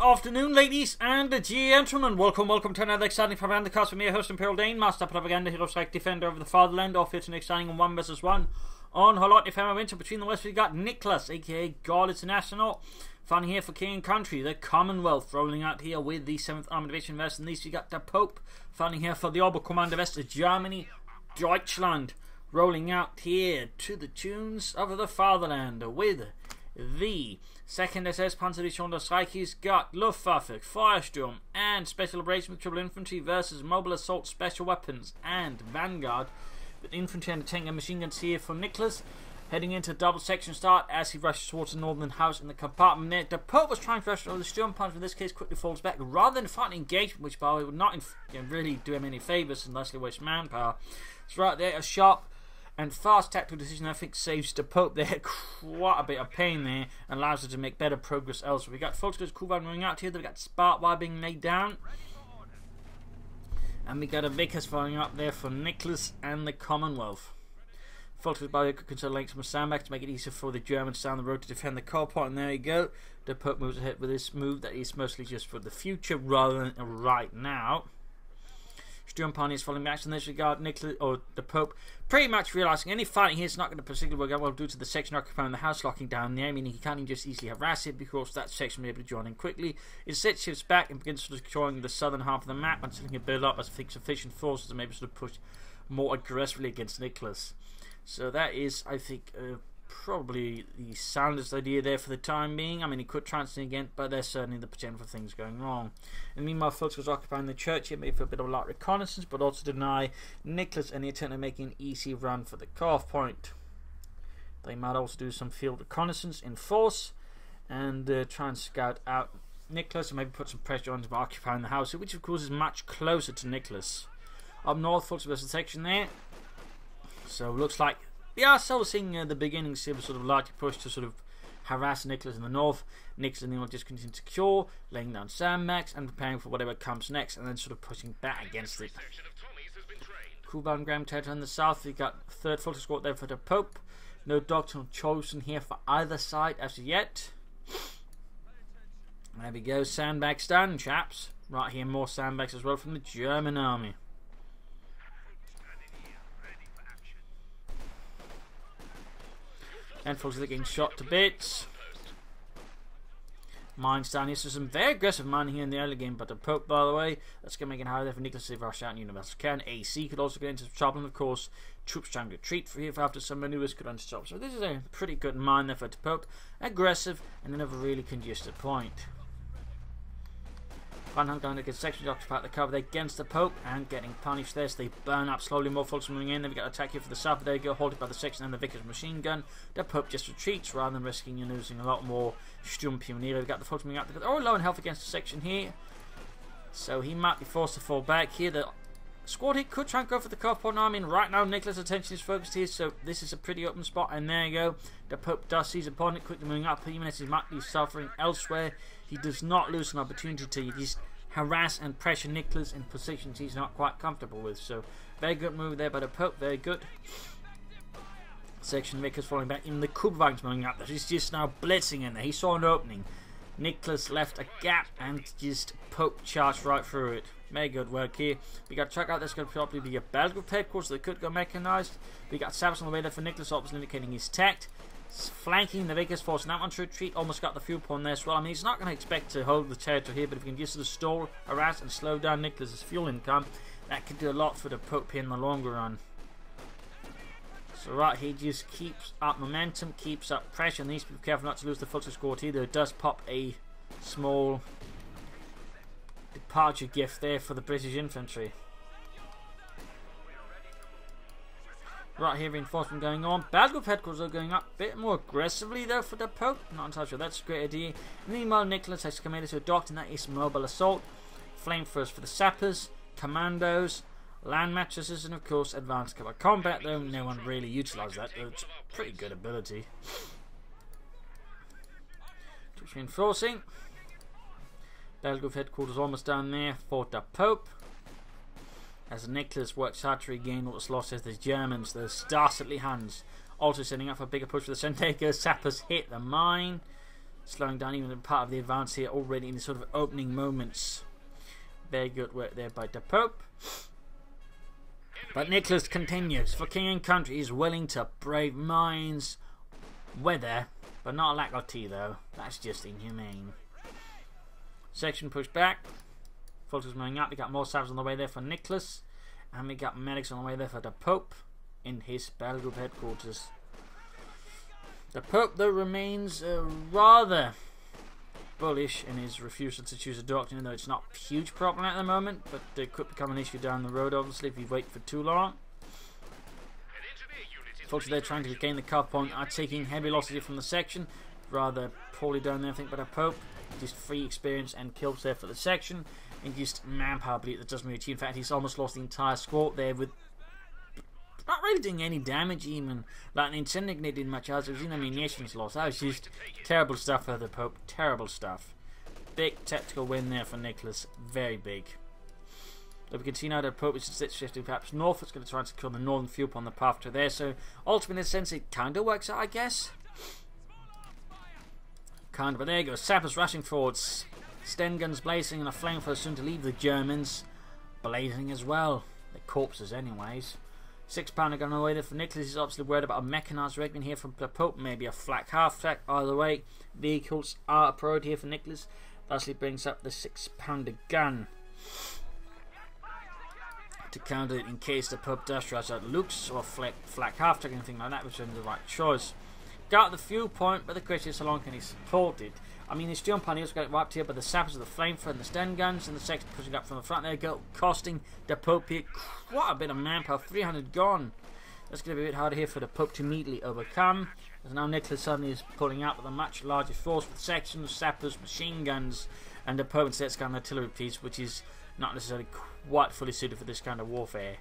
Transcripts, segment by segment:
afternoon, ladies and gentlemen. Welcome to another exciting Propagandacast with me, host Imperial Dane, Master Propaganda, Hero Strike, Defender of the Fatherland. Off here to an exciting 1 vs 1 on Holot Family Winter. Between the West, we got Niklas, aka God International, fighting here for King and Country, the Commonwealth, rolling out here with the 7th Armored Division West. And these we got DApope, fighting here for the Oberkommando West, Germany, Deutschland, rolling out here to the tunes of the Fatherland with the 2nd SS Panzerdivision der Reiches got Luftwaffe, Firestorm, and Special Operation with Triple Infantry versus Mobile Assault Special Weapons and Vanguard. With infantry and tank and machine guns here for Niklas, heading into double section start as he rushes towards the northern house in the compartment there. DApope was trying to rush over the Sturm Punch, but in this case quickly falls back rather than fighting engagement, which by the way would not really do him any favours unless they waste manpower. So right there, a sharp and fast tactical decision I think saves DApope there quite a bit of pain there and allows her to make better progress elsewhere. We got Volkswagen's Kuban moving out here, we got Spark Wire being laid down. And we got a Vickers firing up there for Niklas and the Commonwealth. Volkswagen's Bio could control lengths from sandbags to make it easier for the Germans down the road to defend the core point, and there you go. DApope moves ahead with this move that is mostly just for the future rather than right now. Sturmpani is following back in this regard. Niklas or DApope pretty much realizing any fighting here is not going to particularly work out well due to the section occupying the house locking down there, meaning he can't just easily harass it because that section will be able to join in quickly. Instead shifts back and begins sort of controlling the southern half of the map until he can build up as sufficient forces to maybe sort of push more aggressively against Niklas. So that is, I think, probably the soundest idea there for the time being. I mean, he could transfer again, but there's certainly the potential for things going wrong. And meanwhile, Fultz was occupying the church here, maybe for a bit of light reconnaissance, but also deny Niklas any attempt at making an easy run for the cutoff point. They might also do some field reconnaissance in force and try and scout out Niklas and maybe put some pressure on him by occupying the house, which of course is much closer to Niklas. Up north, Fultz versus section there. So looks like we are still seeing the beginnings here of a sort of larger push to sort of harass Niklas in the north. Niklas and then will just continue to cure, laying down sandbags and preparing for whatever comes next, and then sort of pushing back against it. Kuban Graham territory on the south. We got 3rd Fulton squad there for DApope. No doctrinal chosen here for either side as of yet. There we go, sandbags done, chaps. Right here, more sandbags as well from the German army. And folks are getting shot to bits. Mines down here, so some very aggressive mining here in the early game, but DApope, by the way, that's going to make it higher there for Niklas to rush out and Universal can. AC could also get into trouble, and of course, troops trying to retreat for here after some maneuvers could unstop. So this is a pretty good mine there for DApope. Aggressive and then a really congested point. Van going to get sections occupied the cover there against DApope and getting punished there, so they burn up slowly. More folks moving in. Then we got attack here for the south. There you go, halted by the section and the Vickers machine gun. DApope just retreats rather than risking and losing a lot more Sturmpioneer. We got the folks moving out. Oh, low in health against the section here, so he might be forced to fall back here. The squad here could try and go for the cuff point. I mean, right now Niklas' attention is focused here, so this is a pretty open spot. And there you go. DApope does seize upon it, quickly moving up. Even as he might be suffering elsewhere, he does not lose an opportunity to just harass and pressure Niklas in positions he's not quite comfortable with. So very good move there by DApope, very good. Section Vickers falling back in, the Kubwagen's moving up. He's just now blitzing in there. He saw an opening. Niklas left a gap and just Pope charged right through it. Very good work here. We got to check out, that's going to probably be a battle group headquarters. They could go mechanized. We got Savage on the way there for Niklas, obviously indicating his tact. Flanking the Vickers force, and that one to retreat. Almost got the fuel point there as well. I mean, he's not going to expect to hold the territory here, but if he can just sort of stall, harass, and slow down Niklas' fuel income, that could do a lot for DApope here in the longer run. So right, he just keeps up momentum, keeps up pressure, and needs to be careful not to lose the Fulton squad either. It does pop a small departure gift there for the British infantry. Right here, reinforcement going on. Battle group headquarters are going up a bit more aggressively though for DApope. Not entirely sure that's a great idea. Meanwhile, Niklas has committed to a doctrine that is mobile assault, flamethrowers for the sappers, commandos, land mattresses, and of course advanced cover combat. Though no one really utilised that. It's a pretty good ability. Troops reinforcing. Battle group headquarters almost down there for DApope. As Niklas works hard to regain what was lost as the Germans, those dastardly Huns, also setting up a bigger push for the center. Sappers hit the mine. slowing down even a part of the advance here already in the sort of opening moments. Very good work there by DApope. But Niklas continues. For king and country, he's willing to brave mines, weather, but not a lack of tea though. That's just inhumane. Section pushed back. Fulton's moving up. We got more sabs on the way there for Niklas. And we got medics on the way there for DApope in his battle group headquarters. DApope though remains rather bullish in his refusal to choose a doctrine, though it's not a huge problem at the moment, but it could become an issue down the road obviously if you wait for too long. Folks there trying to gain the cup point are taking heavy losses here from the section, rather poorly done there I think by DApope. Just free experience and kills there for the section, and just manpower bleed that doesn't really achieve. In fact, he's almost lost the entire squad there with not really doing any damage even. Like the Incendiary didn't much else. It was in the munitions lost. That was just terrible stuff for DApope. Terrible stuff. Big tactical win there for Niklas. Very big. So we can see now DApope is shifting perhaps north. It's going to try to secure the northern fuel on the path to there. So ultimately in a sense it kind of works out I guess. Kind of, but there you go. Sappers rushing forwards. Sten guns blazing and a flamethrower soon to leave the Germans blazing as well. They're corpses anyways. 6-pounder gun away there for Niklas. He's obviously worried about a mechanized regiment here from DApope. Maybe a flak half track. Either way, vehicles are a priority here for Niklas. Thusly brings up the 6-pounder gun to counter it in case DApope does try out Luke's or flak half track, anything like that, which is the right choice. Got the fuel point, but the question is how long can he support it? I mean, his steel pioneers got it wiped here by the sappers of the flamethrower and the Sten guns, and the section pushing up from the front. There you go, costing DApope here quite a bit of manpower. 300 gone. That's going to be a bit harder here for DApope to immediately overcome. As now Niklas suddenly is pulling out with a much larger force with sections, sappers, machine guns, and DApope instead got an artillery piece, which is not necessarily quite fully suited for this kind of warfare.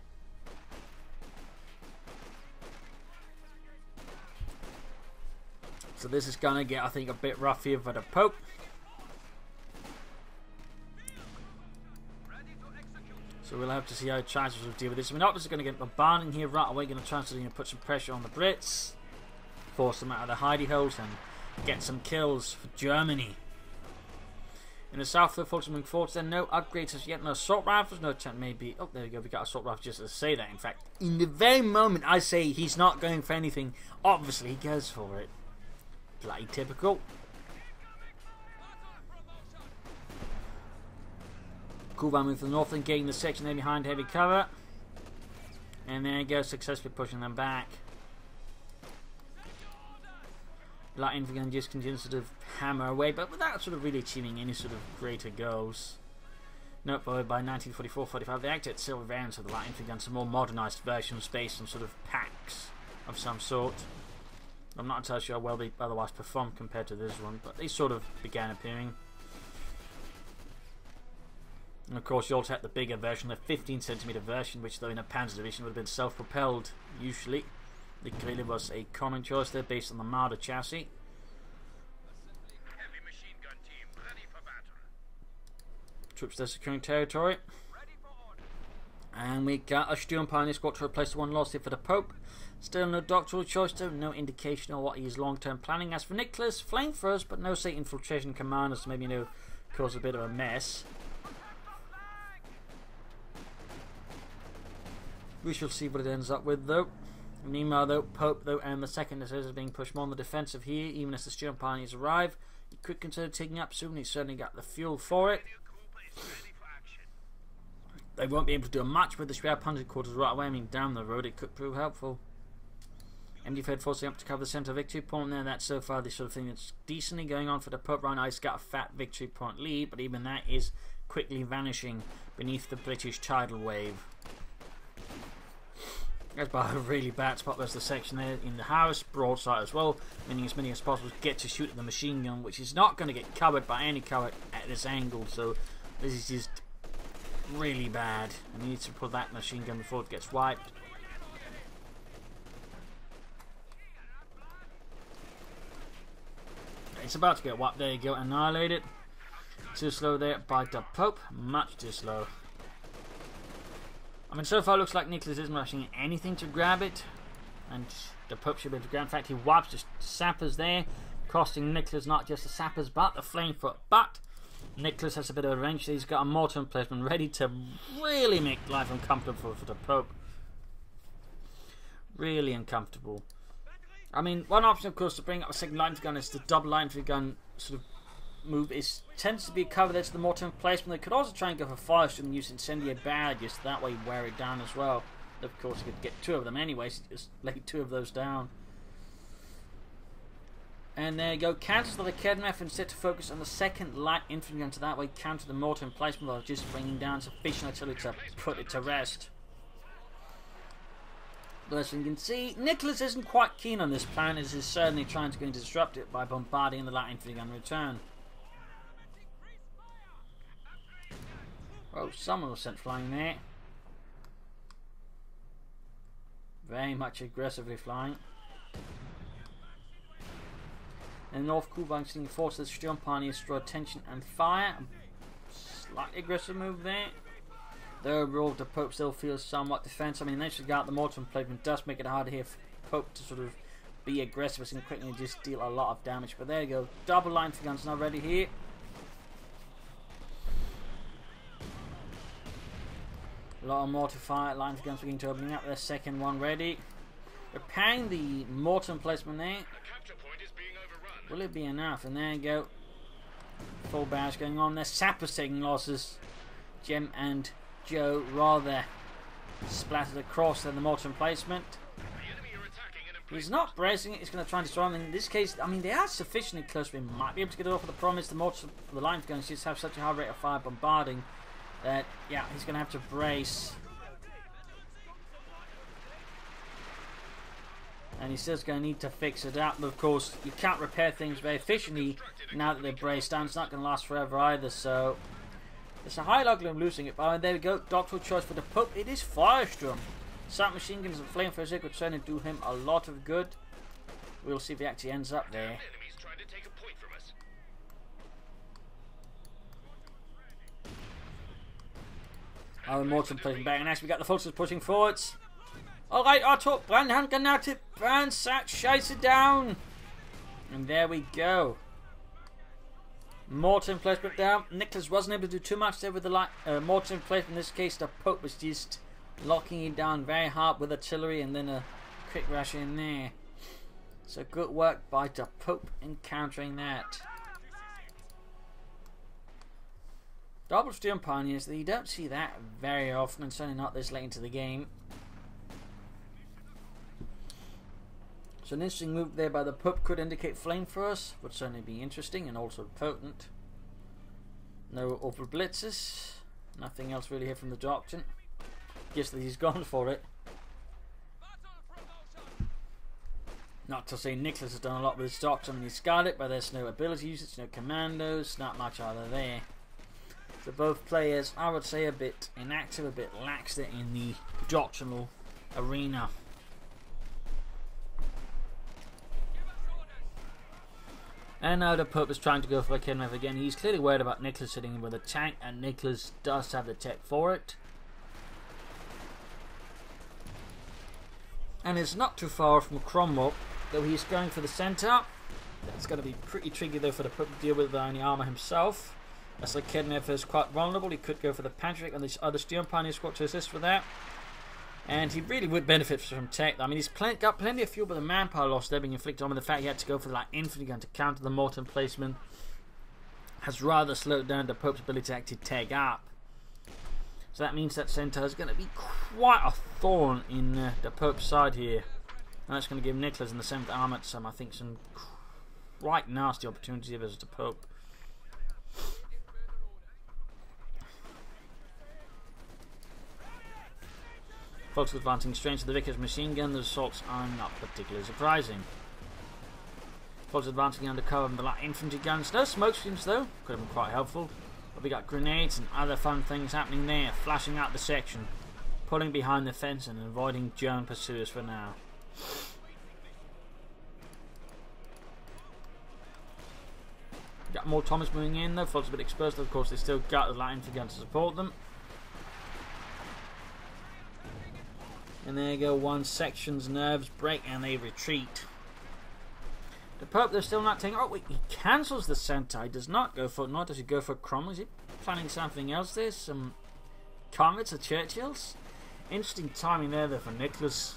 So this is going to get, I think, a bit rough here for DApope. So we'll have to see how Chances will deal with this. I mean, obviously going to get bombarding here right away. Going to try to put some pressure on the Brits, force them out of the hidey holes, and get some kills for Germany. In the south, the folks are moving forward. Then no upgrades as yet. No assault rifles. No attempt maybe. Oh, there we go. We got assault rifles just to say that. In fact, in the very moment I say he's not going for anything, obviously he goes for it. Bloody typical. Cool van moving to the north and getting the section there behind heavy cover. And there you go, successfully pushing them back. Light infantry just continues to sort of hammer away, but without sort of really achieving any sort of greater goals. Note by 1944-45 they acted silver rounds of the light infantry gun, some more modernised versions based on sort of packs of some sort. I'm not entirely sure how well they otherwise performed compared to this one, but they sort of began appearing. And of course you also had the bigger version, the 15cm version, which though in a Panzer division would have been self-propelled usually. It clearly was a common choice there based on the Marder chassis. Heavy machine gun team ready for battle. Troops there securing territory. And we got a Sturm Pioneer squad to replace the one lost here for DApope. Still no doctoral choice though, no indication of what he's long-term planning. As for Niklas, flamethrowers, but no say infiltration commanders, maybe cause a bit of a mess. We shall see what it ends up with though. Meanwhile though, Pope though and the second is being pushed more on the defensive here, even as the Sturm Pioneers arrive. He could consider taking up soon, he's certainly got the fuel for it. They won't be able to do much with the Schwer Panzer quarters right away. I mean, down the road it could prove helpful. MD-Fed forcing up to cover the centre victory point there. That's so far the sort of thing that's decently going on for DApope right now. He's got a fat victory point lead, but even that is quickly vanishing beneath the British tidal wave. That's by a really bad spot. There's the section there in the house, broadside as well, meaning as many as possible get to shoot at the machine gun, which is not going to get covered by any cover at this angle. So this is just really bad. I need to pull that machine gun before it gets wiped. It's about to get wiped. There you go, annihilated. Too slow there by DApope. Much too slow. I mean, so far it looks like Niklas isn't rushing anything to grab it, and DApope should be able to grab. In fact, he wipes the sappers there. costing Niklas not just the sappers but the flamefoot. But Niklas has a bit of a wrench. He's got a mortar emplacement ready to really make life uncomfortable for the Pope. Really uncomfortable. I mean, one option, of course, to bring up a second line gun is the double line gun sort of move. It tends to be covered there to the mortar emplacement. They could also try and go for firestorm and use incendiary barrages. That way, wear it down as well. Of course, you could get two of them anyway, so just lay two of those down. And there you go. Cancel the Kedmeth and set to focus on the second light infantry gun, so that way counter the mortar emplacement while just bringing down sufficient artillery to put it to rest. But as you can see, Niklas isn't quite keen on this plan, as he's certainly trying to go and disrupt it by bombarding the light infantry gun in return. Oh, someone was sent flying there. Very much aggressively flying. And North Kuban seeing forces Sturm Pioneers draw attention and fire. Slightly aggressive move there. The overall, the Pope still feels somewhat defensive. I mean, initially got the mortar emplacement does make it harder here for Pope to sort of be aggressive and quickly just deal a lot of damage. But there you go. Double line for guns now ready here. A lot of mortar fire. Line for guns beginning to opening up. Their second one ready. Repairing the mortar emplacement there. Will it be enough? And there you go. Full barrage going on. Their sappers taking losses. Jem and Joe rather splattered across than the mortar emplacement. He's not bracing it. He's going to try and destroy them. In this case, I mean, they are sufficiently close. We might be able to get it off. With the problem is the line for guns just have such a high rate of fire bombarding that, yeah, he's going to have to brace. And he's still going to need to fix it up. But of course, you can't repair things very efficiently now that they're braced down. It's not going to last forever either. So it's a high likelihood of losing it. But there we go. Doctoral choice for the Pope. It is Firestorm. Submachine guns and flamethrowers could certainly do him a lot of good. We'll see if he actually ends up there. Our mortar placing back, and actually we got the forces pushing forwards. Alright, Otto, Brandhandgranate, Brandsack, Scheiße down. And there we go. Mortar emplacement down. Niklas wasn't able to do too much there with the mortar emplacement. In this case, the Pope was just locking it down very hard with artillery and then a quick rush in there. So good work by the Pope in countering that. Double Sturm Pioneers, you don't see that very often, and certainly not this late into the game. So an interesting move there by the Pope could indicate flamethrowers, would certainly be interesting and also potent. No over blitzes, nothing else really here from the Doctrine. Guess that he's gone for it. Not to say Niklas has done a lot with his Doctrine, he's got it, but there's no ability usage, no commandos, not much either there. So both players, I would say, a bit inactive, a bit lax there in the doctrinal arena. And now the Pope is trying to go for a Kedmeth again. He's clearly worried about Niklas sitting in with a tank, and Niklas does have the tech for it. And it's not too far from Cromwell, though he's going for the centre. That's going to be pretty tricky though for the Pope to deal with without any armour himself. As the Kedmeth is quite vulnerable, he could go for the Patrick and this other Sturm Pioneer squad to assist for that. And he really would benefit from tech. I mean, he's got plenty of fuel, but the manpower loss there being inflicted on with the fact he had to go for the light infantry gun to counter the mortar emplacement has rather slowed down the Pope's ability to actually tag up. So that means that centre is going to be quite a thorn in the Pope's side here. And that's going to give Niklas and the 7th Armoured some, I think, some quite nasty opportunity versus the Pope. Folks advancing straight to the Vickers machine gun. The assaults are not particularly surprising. Folks advancing undercover with the light infantry guns. No smoke screens though, could have been quite helpful. But we got grenades and other fun things happening there, flashing out the section, pulling behind the fence and avoiding German pursuers for now. Got more Thomas moving in though. Folks a bit exposed, of course they still got the light infantry gun to support them. And there you go, one section's nerves break and they retreat. DApope, they're still not taking. Oh, wait, he cancels the centre. He does not go for it, nor does he go for Cromwell. Is he planning something else there? Some convents or Churchills? Interesting timing there, though, for Niklas.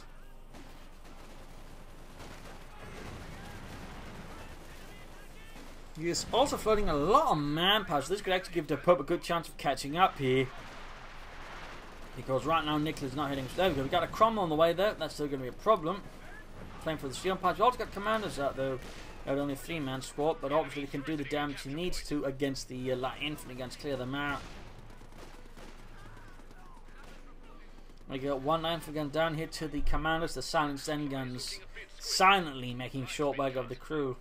He is also floating a lot of manpower, so this could actually give DApope a good chance of catching up here. Because right now Niklas is not hitting. There we go. We got a Cromwell on the way there. That's still going to be a problem. Playing for the shield patch. We also got commanders out though. They're only a 3-man squad, but obviously they can do the damage he needs to against the light infantry, against clear them out. We got one infantry gun down here to the commanders, the silent Zen guns, silently making short work of the crew.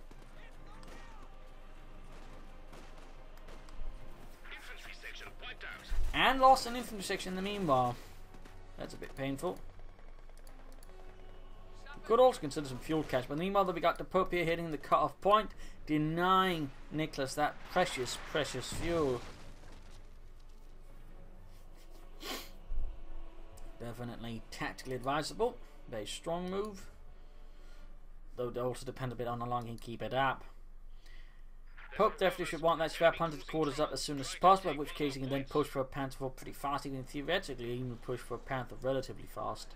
And lost an infantry section in the meanwhile. That's a bit painful. Could also consider some fuel cache, but meanwhile we got DApope here hitting the cut-off point, denying Niklas that precious, precious fuel. Definitely tactically advisable. Very strong move. Though they also depend a bit on how long he can keep it up. Pope definitely should want that Schwab Hunter's quarters up as soon as possible, in which case he can then push for a Panther pretty fast, even theoretically even push for a Panther relatively fast.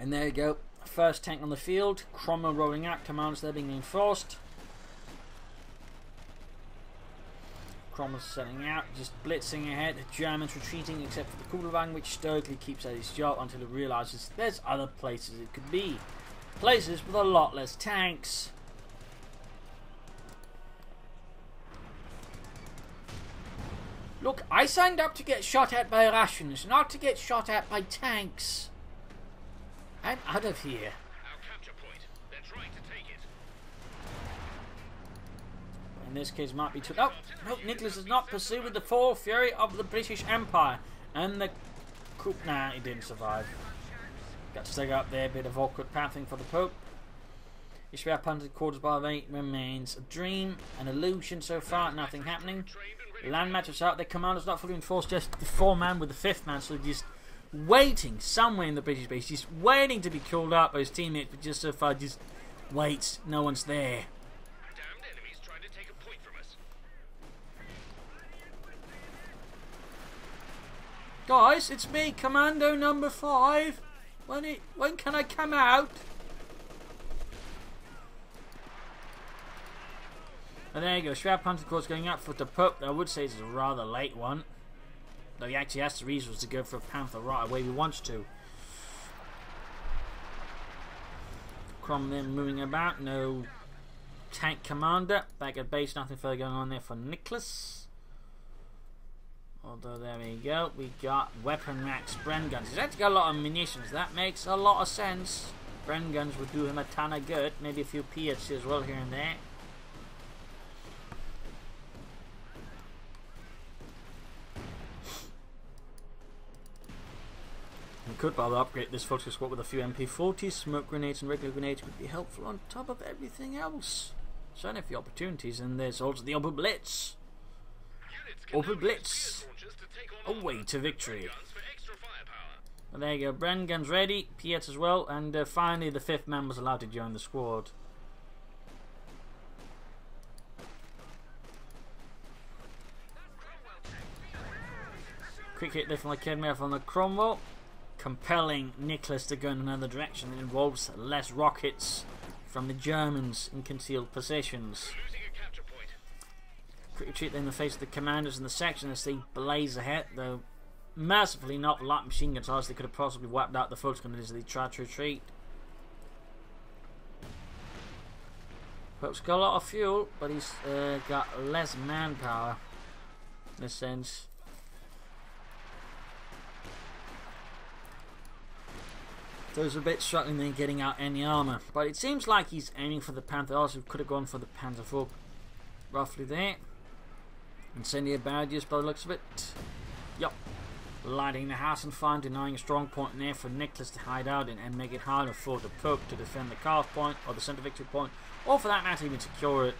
And there you go, first tank on the field, Cromwell rolling out, commanders there being reinforced. Cromwell's setting out, just blitzing ahead, the Germans retreating except for the Kugelwagen, which stoically keeps at his job until it realises there's other places it could be. Places with a lot less tanks. Look, I signed up to get shot at by Russians, not to get shot at by tanks. I'm out of here. Our capture point. They're trying to take it. In this case, might be too. Oh, no, Niklas does not pursue with the full fury of the British Empire. And the coup. Nah, he didn't survive. Got to stay up there, a bit of awkward pathing for the Pope. Ishmael punted quarters by 8 remains a dream, an illusion so far, nothing happening. Land matches out, their commander's not fully enforced, just the 4-man with the 5th man, so just waiting somewhere in the British base, just waiting to be called out by his teammates, but just so far just waits, no one's there. Damned enemies trying to take a point from us. Guys, it's me, Commando number 5. When can I come out? And there you go, Schwab Hunter course going up for DApope. I would say it's a rather late one. Though he actually has the resources to go for a Panther right away if he wants to. Cromwell then moving about, no tank commander. Back at base, nothing further going on there for Niklas. Although there we go, we got weapon max Bren guns. He's actually got a lot of munitions, that makes a lot of sense. Bren guns would do him a ton of good, maybe a few PhD as well here and there. We could bother upgrade this focus squad with a few MP40s, smoke grenades and regular grenades would be helpful on top of everything else. Certainly a few opportunities, and there's also the Open Blitz. Open Blitz, away to victory. And there you go, Bren guns ready, Piet as well, and finally the 5th man was allowed to join the squad. Quick hit there from the Kedmir on the Cromwell, compelling Niklas to go in another direction that involves less rockets from the Germans in concealed positions. Quick retreat in the face of the commanders in the section as they blaze ahead, though mercifully not light machine guns, otherwise they could have possibly wiped out the Fulton gunners as they tried to retreat. Pope's got a lot of fuel, but he's got less manpower in a sense. So he's a bit struggling then getting out any armour. But it seems like he's aiming for the Panther. Also could have gone for the Panther 4 roughly there. Incendiary barriers by the looks of it. Yup. Lighting the house on fire, denying a strong point in there for Niklas to hide out in and make it harder for the Pope to defend the carve point or the centre victory point, or for that matter even secure it.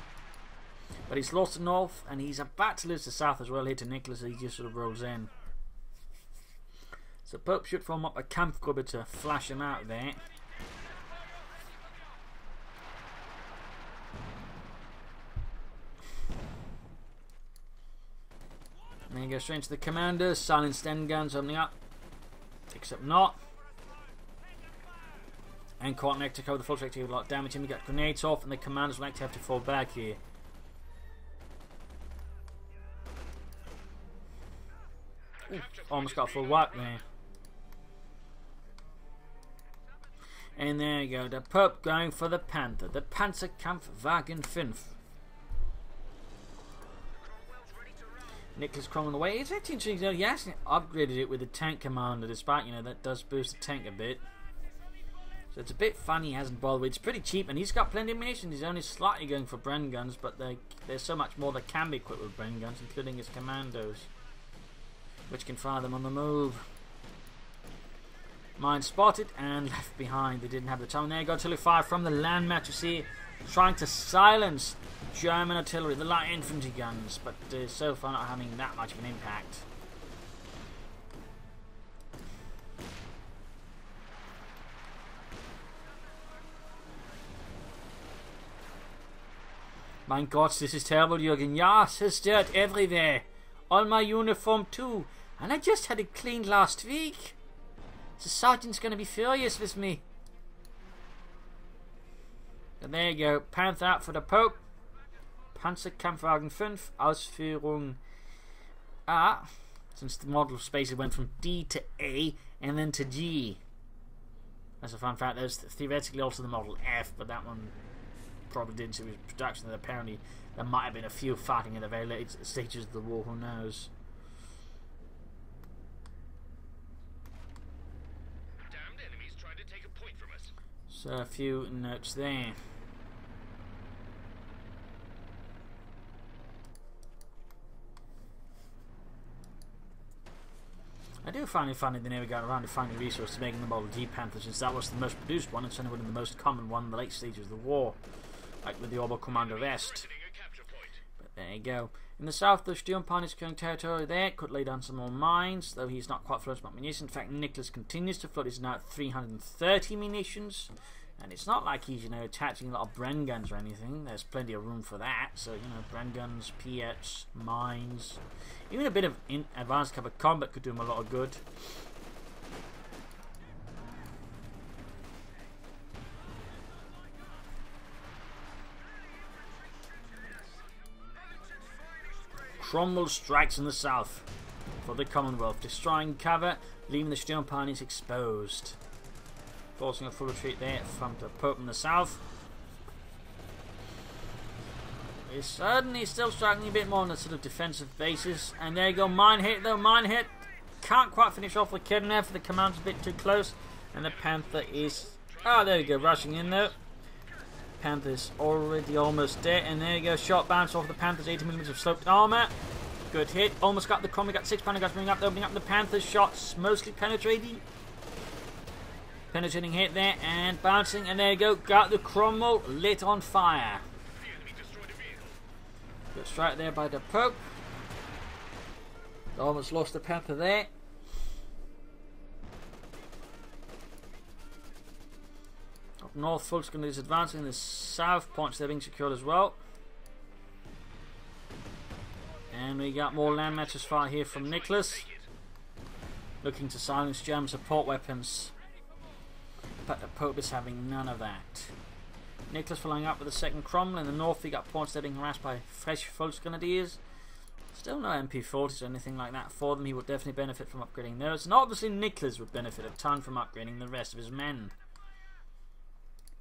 But he's lost the north and he's about to lose the south as well here to Niklas as he just sort of rolls in. So Pope should form up a Kampfgruppe to flash him out there. And then you go straight into the commanders. Silenced end guns opening up. Except not. And Kortnek to cover the full trajectory with a lot of damage. And we got grenades off, and the commanders will actually have to fall back here. Ooh, almost got a full wipe there. And there you go. The Pope going for the Panther. The Panzerkampfwagen 5. Niklas crawling away. It's actually interesting. He actually upgraded it with the tank commander, despite, you know, that does boost the tank a bit. So it's a bit funny he hasn't bothered. It's pretty cheap, and he's got plenty of munitions. He's only slightly going for Bren guns, but there's so much more that can be equipped with Bren guns, including his commandos, which can fire them on the move. Mine spotted and left behind. They didn't have the time. There you go. Artillery fire from the land match. You see, trying to silence German artillery, the light infantry guns, but so far not having that much of an impact. Mein Gott, this is terrible, Jürgen. Ja, it's dirt everywhere. On my uniform too. And I just had it cleaned last week. The sergeant's going to be furious with me. And there you go. Panther out for the Pope. Panzerkampfwagen 5. Ausführung A. Since the model space went from D to A and then to G. As a fun fact, there's theoretically also the model F, but that one probably didn't see production. And apparently there might have been a few fighting in the very late stages of the war. Who knows? So a few notes there. I do find it funny they never got around to finding a resource to making the Model D Panther, since that was the most produced one and certainly one of the most common one in the late stages of the war, like with the Oberkommando West. But there you go. In the south, the Sturmpanzer is clearing territory there. Could lay down some more mines, though he's not quite floating about munitions. In fact, Niklas continues to float. He's now at 330 munitions. And it's not like he's, you know, attaching a lot of Bren guns or anything. There's plenty of room for that. So, you know, Bren guns, PX, mines. Even a bit of advanced cover combat could do him a lot of good. Cromwell strikes in the south for the Commonwealth, destroying cover, leaving the Sturmpanzers exposed. Forcing a full retreat there from the Pope in the south. He's certainly still striking a bit more on the sort of defensive basis. And there you go, mine hit though, mine hit. Can't quite finish off the kid there, for the command's a bit too close. And the Panther is, oh there you go, rushing in though. Panther's already almost dead, and there you go, shot bounce off the Panther's 80mm of sloped armor. Good hit, almost got the Cromwell, got 6 Panther guys bringing up, opening up the Panther's shots, mostly penetrating. Penetrating hit there, and bouncing, and there you go, got the Cromwell lit on fire. Good strike there by the Pope. Almost lost the Panther there. Up north, Fulskin is advancing. The south points they're being secured as well. And we got more land matches fire here from Niklas. Looking to silence German support weapons. But the Pope is having none of that. Niklas following up with the second Cromwell. In the north, we got points they're being harassed by fresh Volksgrenadiers. Still no MP40s or anything like that for them. He would definitely benefit from upgrading those. And obviously Niklas would benefit a ton from upgrading the rest of his men.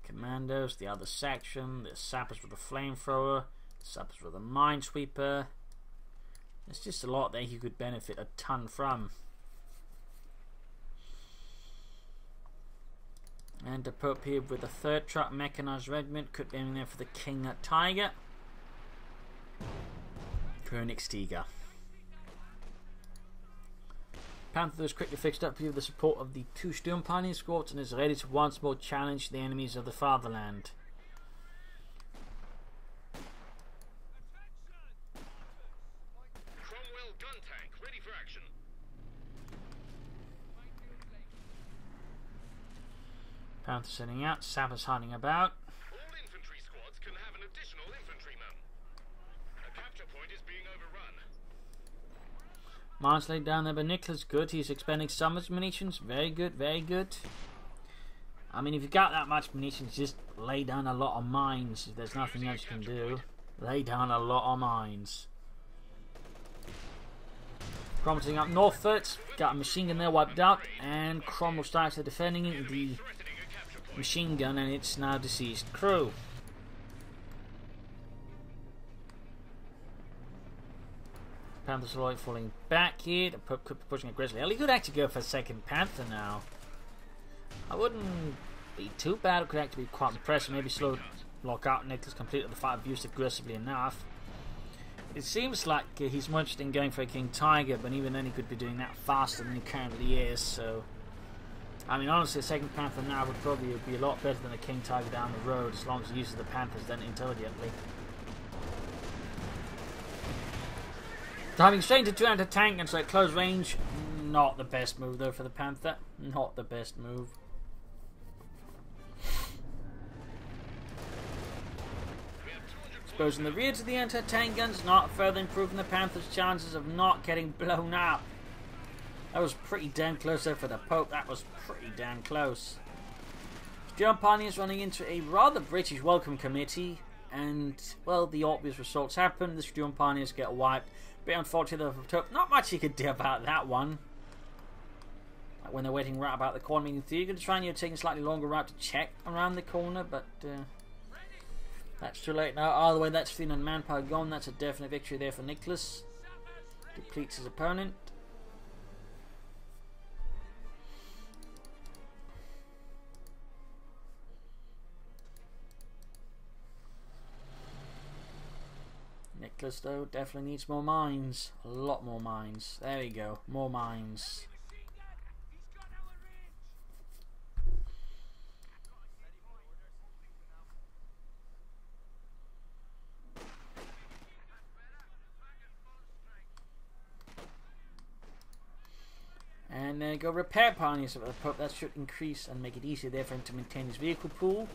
Commandos, the other section, the sappers with the flamethrower, the sappers with the minesweeper. There's just a lot there he could benefit a ton from. And the Pope here with the 3rd Truck Mechanized Regiment, could be in there for the King Tiger. Königstiger. Panther is quickly fixed up here with the support of the 2 Sturmpanzer squads and is ready to once more challenge the enemies of the fatherland. Cromwell gun tank ready for action. Panther sitting out. Sappers hiding about. All infantry squads can have an additional infantryman. A capture point is being overrun. Mines laid down there by Niklas. Good. He's expending some of his munitions. Very good. Very good. I mean, if you've got that much munitions, just lay down a lot of mines. If there's nothing else you can do, lay down a lot of mines. Cromwell's up northwards. Got a machine gun there wiped out, and Cromwell starts defending it with the machine gun and its now deceased crew. Panthers are falling back here. The Pope could be pushing aggressively. Well, he could actually go for a second Panther now. I wouldn't be too bad. It could actually be quite impressive. Maybe slow lock out Niklas completed the fight used aggressively enough. It seems like he's more interested in going for a King Tiger, but even then he could be doing that faster than he currently is. So, I mean, honestly, a second Panther now would probably be a lot better than a King Tiger down the road, as long as he uses the Panthers then intelligently. Diving straight into anti-tank and so at close range, not the best move though for the Panther. Not the best move. Exposing the rear to the anti-tank guns, not further improving the Panther's chances of not getting blown up. That was pretty damn close there for the Pope. That was pretty damn close. German pioneers running into a rather British welcome committee, and well, the obvious results happen. The German pioneers get wiped. Bit unfortunate for the Pope. Not much you could do about that one. Like when they're waiting right about the corner, meaning you're going to try and take a slightly longer route to check around the corner, but that's too late now. Either way, that's 300 manpower gone. That's a definite victory there for Niklas. Depletes his opponent. Niklas, though, definitely needs more mines. A lot more mines. There we go. More mines. And there you go, repair pioneers of the Pope. That should increase and make it easier there for him to maintain his vehicle pool.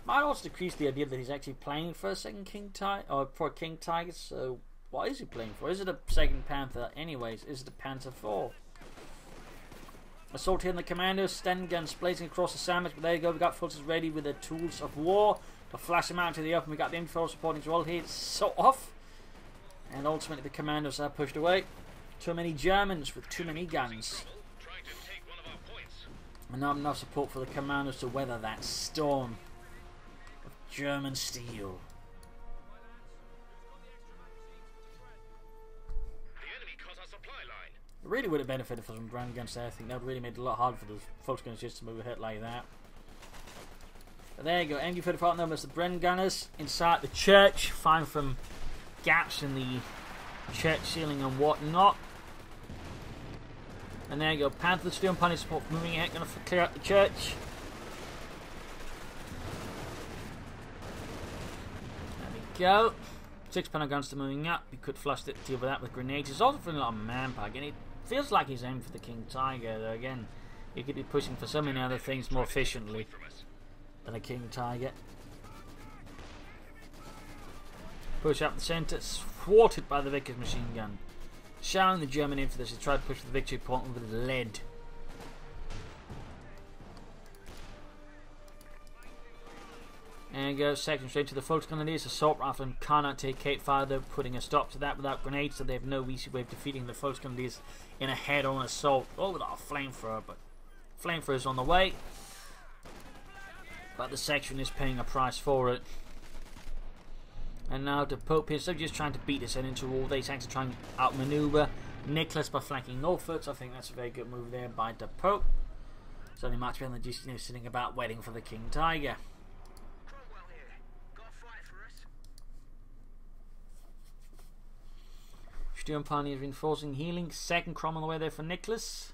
Might also decrease the idea that he's actually playing for a second King Tiger, or for a King Tiger. So what is he playing for? Is it a second Panther? Anyways, is it a Panther 4? Assault here on the commandos, standing guns blazing across the sandwich. But there you go, we got forces ready with the tools of war to flash them out into the open. We got the infantry supporting as well here. It's so off, and ultimately the commandos are pushed away. Too many Germans with too many guns. And not enough support for the commandos to weather that storm of German steel. The enemy cut our supply line. It really would have benefited from some ground guns there. I think that would really made it a lot harder for the folks gunners just to move ahead like that. But there you go, MG-35 known as the Bren gunners inside the church, firing from gaps in the church ceiling and whatnot. And there you go, Panthers, Steel and Pioneer support moving ahead, going to clear out the church. There we go. 6 panel guns still moving up. You could flush it, deal with that with grenades. He's also feeling a lot of manpower. Again, it feels like he's aiming for the King Tiger, though. Again, he could be pushing for so many other things more efficiently than a King Tiger. Push up the centre, thwarted by the Vickers machine gun. Showering the German infantry, he tried to push for the victory point with lead. There you go, section straight to the Volks Grenadiers. Assault rifle and cannot take Cape fire, though, putting a stop to that without grenades, so they have no easy way of defeating the Volks Grenadiers in a head-on assault. Oh, without a flamethrower, but flamethrower is on the way. But the section is paying a price for it. And now DApope here, so just trying to beat this head into all. He's actually trying to outmaneuver Niklas by flanking northwards. I think that's a very good move there by DApope. It's only much better than just sitting about waiting for the King Tiger. Sturm Pioneers reinforcing healing. Second Crom on the way there for Niklas.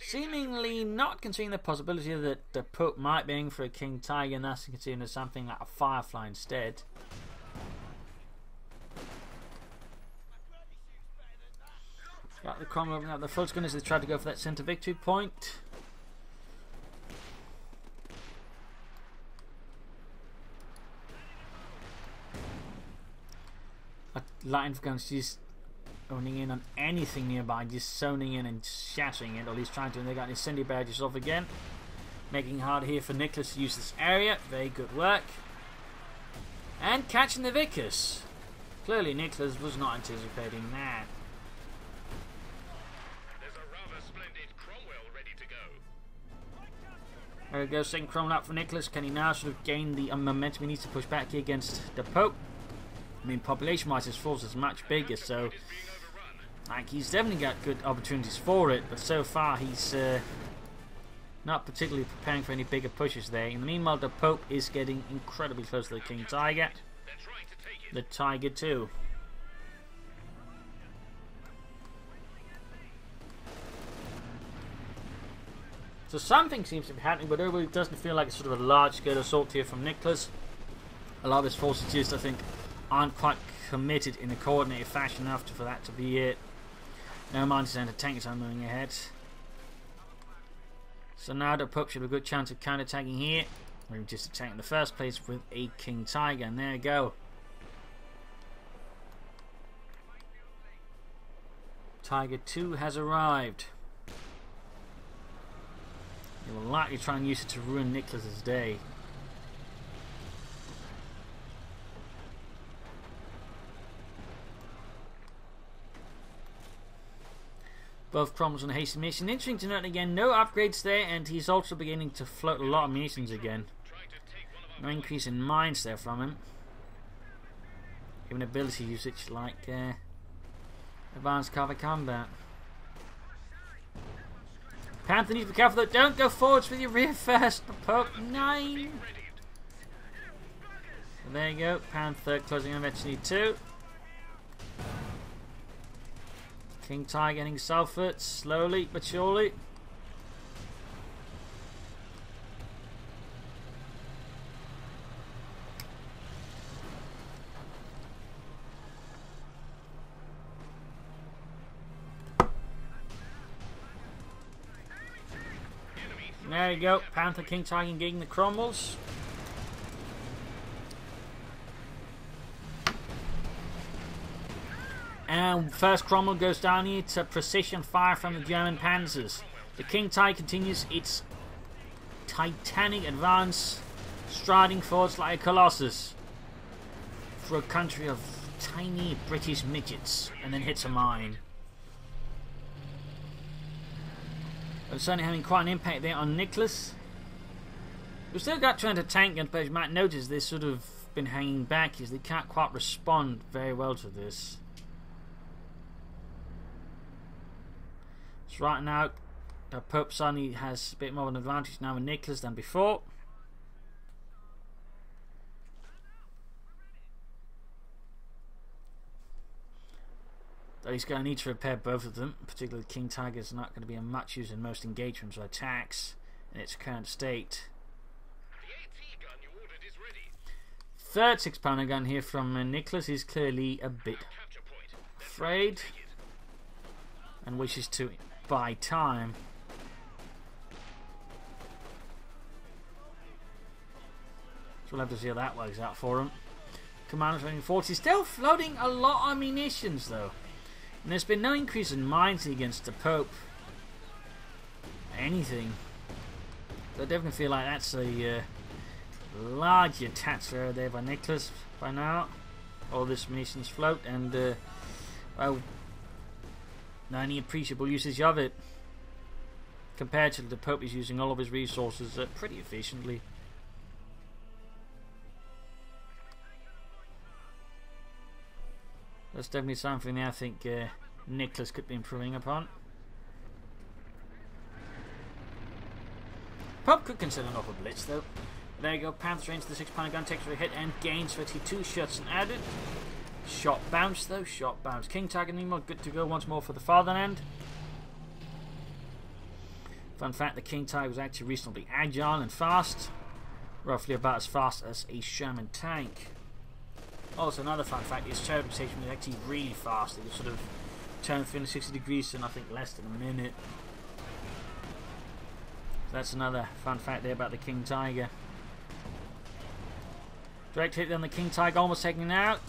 Seemingly not considering the possibility that the Pope might be aiming for a King Tiger, and that's considering as something like a Firefly instead. Got the Cromwell opening up the full screen as they try to go for that centre victory point. Light infantry just owning in on anything nearby, just zoning in and shattering it, or at least trying to. And they got incendiary barrages off again, making it hard here for Niklas to use this area. Very good work. And catching the Vickers. Clearly Niklas was not anticipating that. There's a rather splendid Cromwell ready to go. There we go, second Cromwell up for Niklas. Can he now sort of gain the momentum he needs to push back here against DApope? I mean, population-wise, his force is much bigger, so like he's definitely got good opportunities for it. But so far, he's not particularly preparing for any bigger pushes there. In the meanwhile, DApope is getting incredibly close to the King Tiger. The Tiger too. So something seems to be happening, but it doesn't feel like it's sort of a large-scale assault here from Niklas. A lot of his forces just, I think, aren't quite committed in a coordinated fashion enough for that to be it. No mind his anti-tanks are moving ahead. So now DApope should have a good chance of counter-attacking here. Or just attacking in the first place with a King Tiger, and there you go. Tiger 2 has arrived. He will likely try and use it to ruin Niklas's day. Both Cromwell's on a hasty mission. Interesting to note again, no upgrades there, and he's also beginning to float a lot of munitions again. No increase in mines there from him. Even ability usage like advanced cover combat. Panther needs to be careful though. Don't go forwards with your rear first. DApope 9. So there you go. Panther closing in eventually too. King Tiger getting Salford slowly but surely. There you go. Panther, King Tiger engaging the Cromwells. And first Cromwell goes down here to precision fire from the German panzers. The King Tiger continues its titanic advance, striding forwards like a colossus for a country of tiny British midgets, and then hits a mine. But certainly having quite an impact there on Niklas. We've still got trying to tank guns, but you might notice they've sort of been hanging back as they can't quite respond very well to this. So right now, DApope suddenly has a bit more of an advantage now with Niklas than before. Though he's going to need to repair both of them, particularly King Tiger is not going to be a much use in most engagements or attacks in its current state. The AT gun you ordered is ready. Third 6-pounder gun here from Niklas is clearly a bit afraid and wishes to buy time. So we'll have to see how that works out for him. Commander 2040 still floating a lot of munitions though. And there's been no increase in mines against DApope. Anything. So I definitely feel like that's a large attacks there by Niklas by now. All this munitions float and well, not any appreciable usage of it. Compared to DApope, is using all of his resources pretty efficiently. That's definitely something I think Niklas could be improving upon. Pope could consider an awful blitz though. There you go, Panther into the 6-pounder gun, takes a hit and gains 32 shots and added. Shot bounce though, shot bounce. King Tiger meanwhile good to go once more for the fatherland. Fun fact, the King Tiger was actually reasonably agile and fast. Roughly about as fast as a Sherman tank. Also, another fun fact is Cherub Station was actually really fast. It was sort of turn 360 degrees in I think less than a minute. So that's another fun fact there about the King Tiger. Direct hit on the King Tiger, almost taking it out.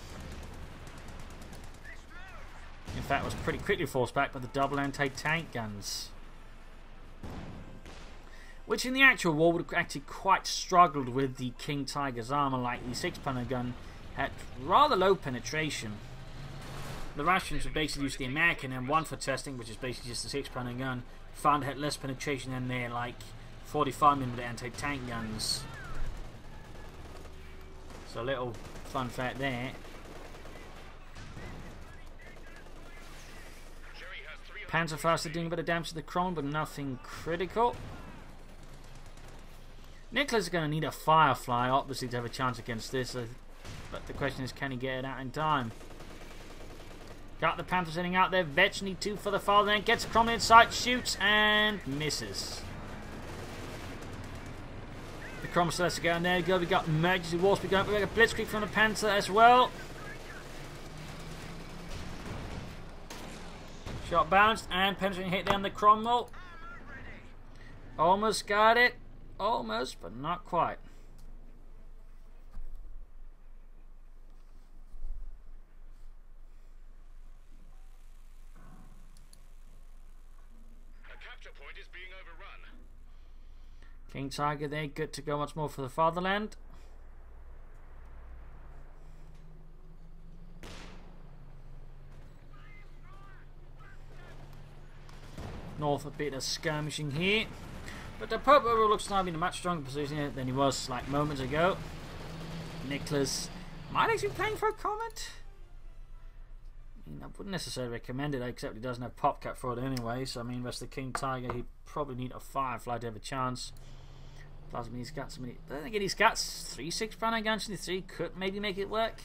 In fact, was pretty quickly forced back by the double anti-tank guns, which in the actual war would have actually quite struggled with the King Tiger's armor, like the 6-pounder gun had rather low penetration. The Russians would basically use the American M1 for testing, which is basically just a 6-pounder gun. Found it had less penetration than their like 45mm anti-tank guns. So a little fun fact there. Panzerfaust are doing a bit of damage to the Kron, but nothing critical. Niklas is going to need a Firefly, obviously, to have a chance against this. But the question is, can he get it out in time? Got the Panther sitting out there. Vetch need 2 for the fatherland. Gets a Kron in sight, shoots, and misses. The Kron still has to go in there. We got emergency war speed going. We got a Blitzkrieg from the Panther as well. Shot bounced and penetrating hit there on the Cromwell. Almost got it. Almost, but not quite. A capture point is being overrun. King Tiger there, good to go once more for the fatherland. North a bit of skirmishing here, but DApope overall looks to now be in a much stronger position than he was like moments ago. Niklas might actually be playing for a Comet. I mean, I wouldn't necessarily recommend it, except he doesn't have pop cap for it anyway. So I mean, rest of the King Tiger, he'd probably need a Firefly to have a chance. Plus, I mean, he's got so many. But then again, he's got 3 6-pounder guns, and the 3 could maybe make it work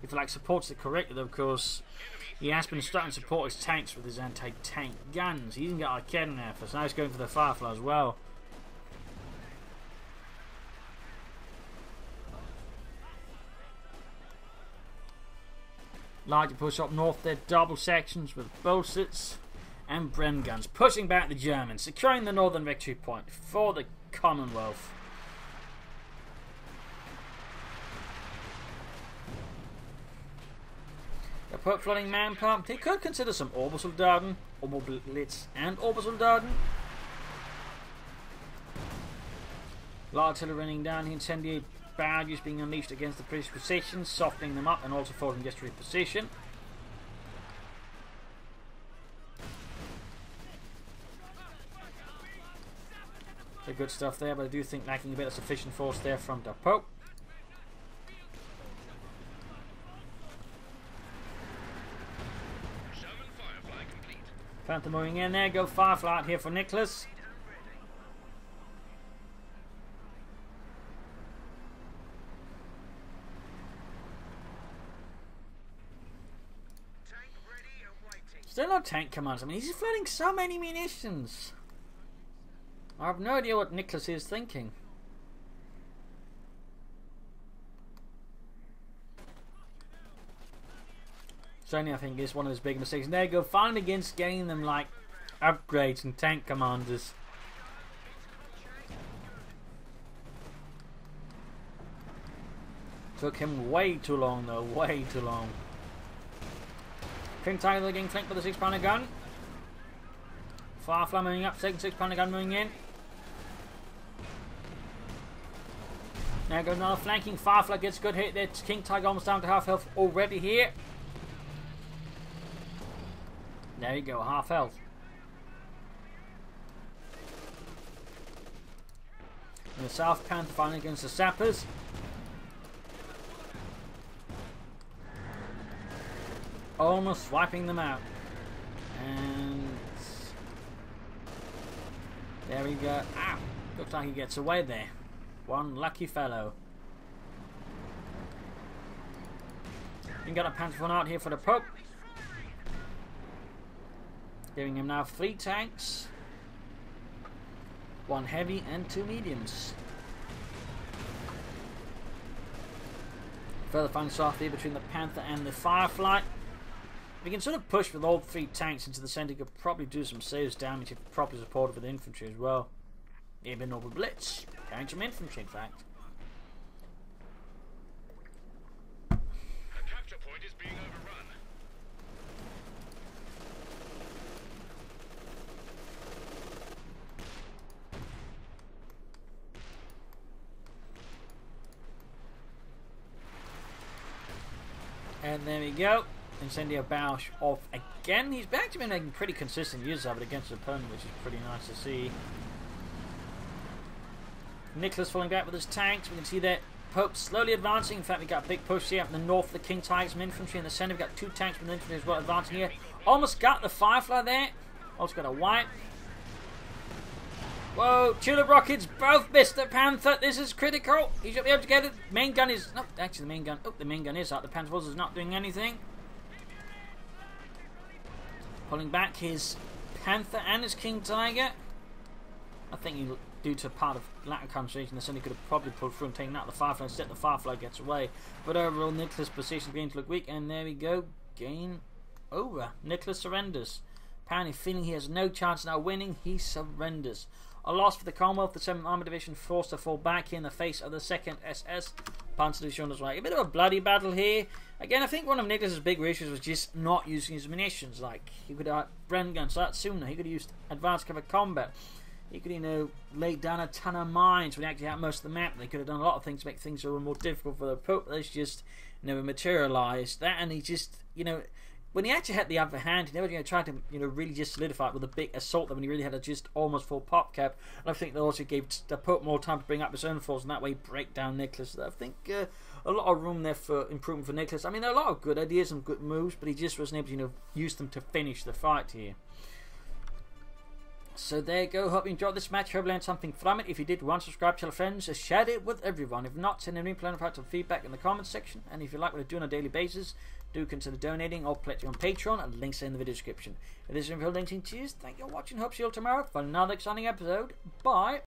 if he like supports it correctly. Though, of course. He has been starting to support his tanks with his anti-tank guns. He even got Arcade now, so now he's going for the Firefly as well. Larger push up north there, double sections with Bolsitz and Bren guns, pushing back the Germans, securing the northern victory point for the Commonwealth. DApope flooding man pump. He could consider some Obersoldaten, Oberblitz and Obersoldaten. Light artillery running down, incendiary barrages being unleashed against the British positions, softening them up and also forcing them to reposition. The good stuff there, but I do think lacking a bit of sufficient force there from DApope. Panther moving in there, go Firefly out here for Niklas. Still no tank commands. I mean, he's flooding so many munitions. I have no idea what Niklas is thinking. Certainly I think it's one of his big mistakes. And there you go, finally against getting them like upgrades and tank commanders. Took him way too long though, way too long. King Tiger getting flanked with a 6-pounder gun. Firefly moving up, second 6-pounder gun moving in. Now goes another flanking. Firefly gets a good hit there. King Tiger almost down to half health already here. There you go, half health. And the South Panther fighting against the Sappers. Almost wiping them out. And there we go. Ow! Looks like he gets away there. One lucky fellow. You got a Panther one out here for DApope. Giving him now 3 tanks, 1 heavy and 2 mediums. Further fun soft here between the Panther and the Firefly. We can sort of push with all 3 tanks into the centre. Could probably do some serious damage if properly supported with infantry as well. Even over blitz. Carrying some infantry, in fact. A capture point is being overrun. And there we go. Incendio Bausch off again. He's back to been making pretty consistent use of it against his opponent, which is pretty nice to see. Niklas falling back with his tanks. We can see that Pope slowly advancing. In fact, we got a big push here up in the north. The King Tigers, some infantry in the centre. We've got 2 tanks from the infantry as well advancing here. Almost got the Firefly there. Also got a wipe. Whoa, tulip rockets both missed the Panther. This is critical. He should be able to get it. Main gun is... No, actually the main gun... Oh, the main gun is out. The Panther is not doing anything. Pulling back his Panther and his King Tiger. I think he, due to part of lack of concentration, the Sunny could have probably pulled through and taken out the Firefly. Instead, the Firefly gets away. But overall, Niklas' position is beginning to look weak. And there we go. Game over. Niklas surrenders. Apparently feeling he has no chance now winning, he surrenders. A loss for the Commonwealth. The 7th Armored Division forced to fall back here in the face of the 2nd SS Panzer Division as well. A bit of a bloody battle here. Again, I think one of Niklas' bigger issues was just not using his munitions. Like, he could have Bren guns that sooner. He could have used advanced cover combat. He could, you know, lay down a ton of mines when he actually had most of the map. They could have done a lot of things to make things a little more difficult for the Pope. That's just never materialised. That, and he just, you know... When he actually had the upper hand, he never tried to, you know, really just solidify it with a big assault. When he really had a just almost full pop cap, and I think that also gave the Pope more time to bring up his own force, and that way break down Niklas. So I think a lot of room there for improvement for Niklas. I mean, there are a lot of good ideas and good moves, but he just wasn't able to, you know, use them to finish the fight here. So there you go. Hope you enjoyed this match. Hope you learned something from it. If you did, subscribe, tell your friends, share it with everyone. If not, send me plenty of feedback in the comments section. And if you like what I do on a daily basis, do consider donating or pledging on Patreon, and links are in the video description. If this is linking, cheers, thank you for watching. Hope to see you all tomorrow for another exciting episode. Bye.